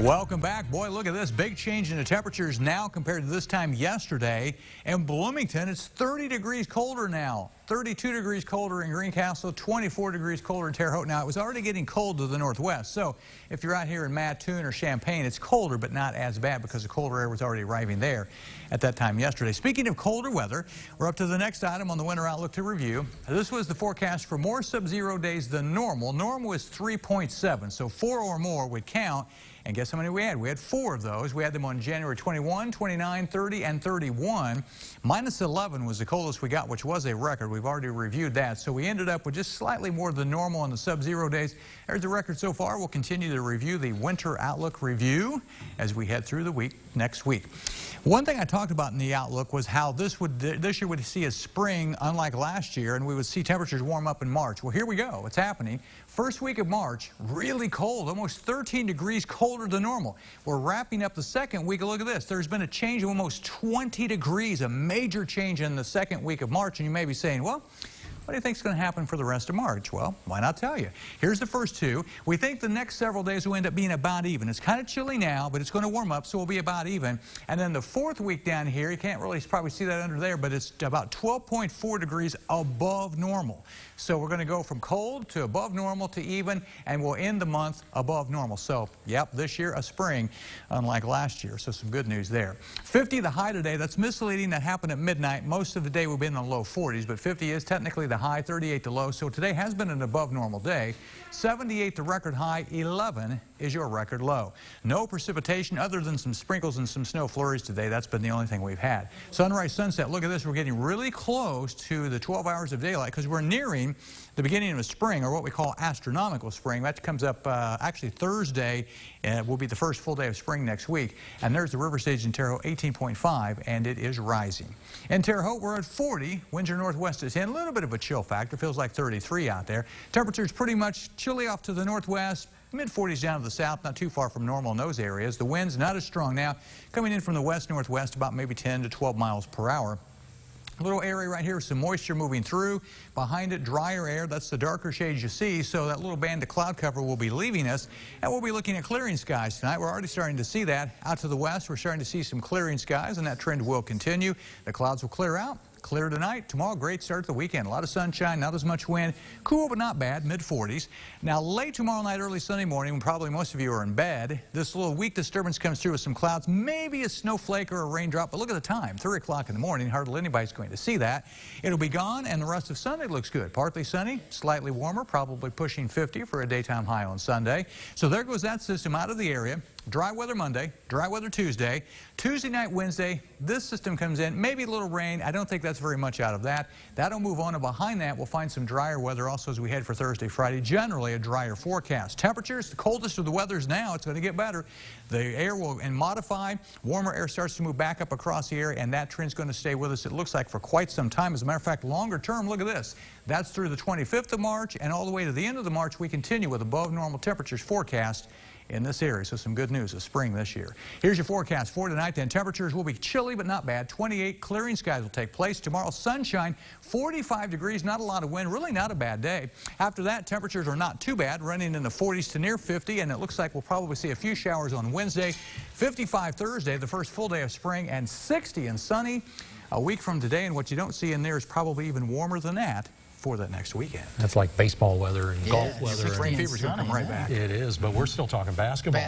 Welcome back. Boy, look at this. Big change in the temperatures now compared to this time yesterday. In Bloomington, it's 30 degrees colder now. 32 degrees colder in Greencastle, 24 degrees colder in Terre Haute. Now, it was already getting cold to the northwest. So if you're out here in Mattoon or Champaign, it's colder, but not as bad because the colder air was already arriving there at that time yesterday. Speaking of colder weather, we're up to the next item on the winter outlook to review. This was the forecast for more sub-zero days than normal. Normal is 3.7, so 4 or more would count. And guess how many we had? We had 4 of those. We had them on January 21, 29, 30, and 31. Minus 11 was the coldest we got, which was a record. We've already reviewed that. So we ended up with just slightly more than normal on the sub-zero days. There's the record so far. We'll continue to review the winter outlook review as we head through the week next week. One thing I talked about in the outlook was how this year would see a spring unlike last year, and we would see temperatures warm up in March. Well, here we go. It's happening. First week of March, really cold, almost 13 degrees colder than normal. We're wrapping up the second week. Look at this. There's been a change of almost 20 degrees, a major change in the second week of March. And you may be saying, well, what do you think is going to happen for the rest of March? Well, why not tell you? Here's the first 2. We think the next several days will end up being about even. It's kind of chilly now, but it's going to warm up, so we'll be about even. And then the 4th week down here, you can't really probably see that under there, but it's about 12.4 degrees above normal. So we're going to go from cold to above normal to even, and we'll end the month above normal. So, yep, this year a spring, unlike last year. So some good news there. 50 the high today. That's misleading. That happened at midnight. Most of the day we've been in the low 40s, but 50 is technically the high, 38 the low. So today has been an above normal day. 78 the record high, 11 is your record low. No precipitation other than some sprinkles and some snow flurries today. That's been the only thing we've had. Sunrise, sunset. Look at this. We're getting really close to the 12 hours of daylight because we're nearing the beginning of a spring, or what we call astronomical spring. That comes up actually Thursday. Will be the first full day of spring next week. And there's the river stage in Terre Haute, 18.5, and it is rising. In Terre Haute, we're at 40. Winds are northwest at 10. A little bit of a chill factor. Feels like 33 out there. Temperatures pretty much chilly off to the northwest. Mid-40s down to the south, not too far from normal in those areas. The wind's not as strong now, coming in from the west-northwest, about maybe 10 to 12 miles per hour. A little area right here, some moisture moving through. Behind it, drier air. That's the darker shades you see. So that little band of cloud cover will be leaving us. And we'll be looking at clearing skies tonight. We're already starting to see that. Out to the west, we're starting to see some clearing skies, and that trend will continue. The clouds will clear out. Clear tonight. Tomorrow, great start to the weekend. A lot of sunshine, not as much wind. Cool, but not bad, mid-40s. Now, late tomorrow night, early Sunday morning, when probably most of you are in bed, this little weak disturbance comes through with some clouds, maybe a snowflake or a raindrop, but look at the time, 3 o'clock in the morning. Hardly anybody's going to see that. It'll be gone, and the rest of Sunday looks good. Partly sunny, slightly warmer, probably pushing 50 for a daytime high on Sunday. So there goes that system out of the area. Dry weather Monday, dry weather Tuesday. Tuesday night, Wednesday, this system comes in, maybe a little rain. I don't think that's very much out of that. That'll move on, and behind that, we'll find some drier weather also as we head for Thursday, Friday. Generally a drier forecast. Temperatures, the coldest of the weather's now. It's going to get better. The air will modify. Warmer air starts to move back up across the area, and that trend's going to stay with us, it looks like, for quite some time. As a matter of fact, longer term, look at this. That's through the 25th of March, and all the way to the end of the March, we continue with above normal temperatures forecast in this area. So some good news of spring this year. Here's your forecast for tonight. Then temperatures will be chilly but not bad. 28 clearing skies will take place. Tomorrow, sunshine, 45 degrees, not a lot of wind, really not a bad day. After that, temperatures are not too bad, running in the 40s to near 50, and it looks like we'll probably see a few showers on Wednesday. 55 Thursday, the first full day of spring, and 60 and sunny a week from today. And what you don't see in there is probably even warmer than that for that next weekend. That's like baseball weather and golf weather. Spring fever's going to come right back. It is, but we're still talking basketball.